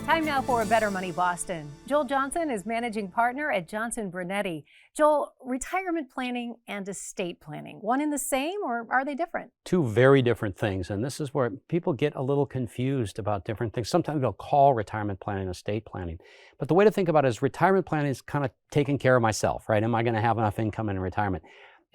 Time now for A Better Money Boston. Joel Johnson is managing partner at Johnson Brunetti. Joel, retirement planning and estate planning, one and the same, or are they different? Two very different things, and this is where people get a little confused about different things. Sometimes they'll call retirement planning estate planning, but the way to think about it is retirement planning is kind of taking care of myself, right? Am I going to have enough income in retirement?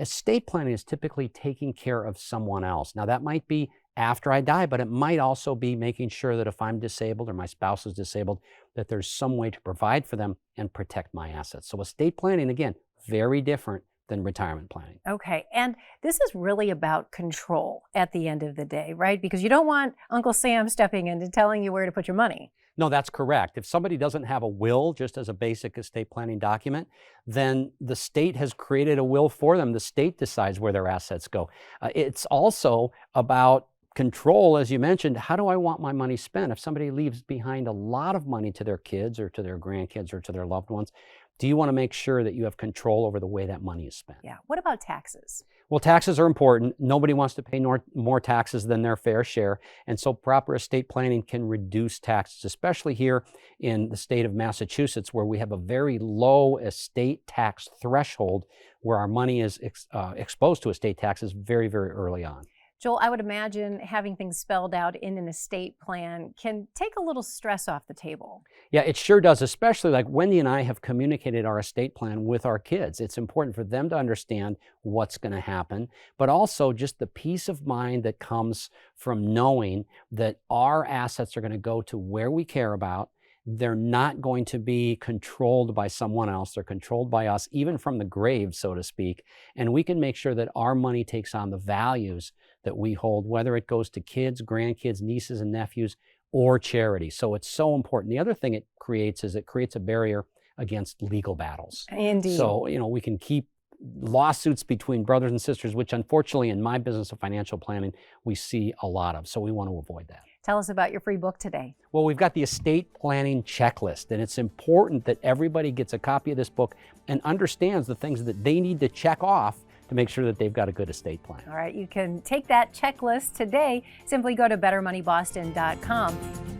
Estate planning is typically taking care of someone else. Now that might be after I die, but it might also be making sure that if I'm disabled or my spouse is disabled, that there's some way to provide for them and protect my assets. So estate planning, again, very different than retirement planning. Okay, and this is really about control at the end of the day, right? Because you don't want Uncle Sam stepping in and telling you where to put your money. No, that's correct. If somebody doesn't have a will, just as a basic estate planning document, then the state has created a will for them. The state decides where their assets go. It's also about control, as you mentioned. How do I want my money spent? If somebody leaves behind a lot of money to their kids or to their grandkids or to their loved ones, do you want to make sure that you have control over the way that money is spent? Yeah. What about taxes? Well, taxes are important. Nobody wants to pay more taxes than their fair share. And so proper estate planning can reduce taxes, especially here in the state of Massachusetts, where we have a very low estate tax threshold where our money is exposed to estate taxes very, very early on. Joel, I would imagine having things spelled out in an estate plan can take a little stress off the table. Yeah, it sure does, especially like Wendy and I have communicated our estate plan with our kids. It's important for them to understand what's going to happen, but also just the peace of mind that comes from knowing that our assets are going to go to where we care about. They're not going to be controlled by someone else. They're controlled by us, even from the grave, so to speak. And we can make sure that our money takes on the values that we hold, whether it goes to kids, grandkids, nieces and nephews, or charity. So it's so important. The other thing it creates is it creates a barrier against legal battles. Indeed. So, we can keep lawsuits between brothers and sisters, which unfortunately in my business of financial planning, we see a lot of. So we want to avoid that. Tell us about your free book today. Well, we've got the estate planning checklist, and it's important that everybody gets a copy of this book and understands the things that they need to check off to make sure that they've got a good estate plan. All right, you can take that checklist today. Simply go to bettermoneyboston.com.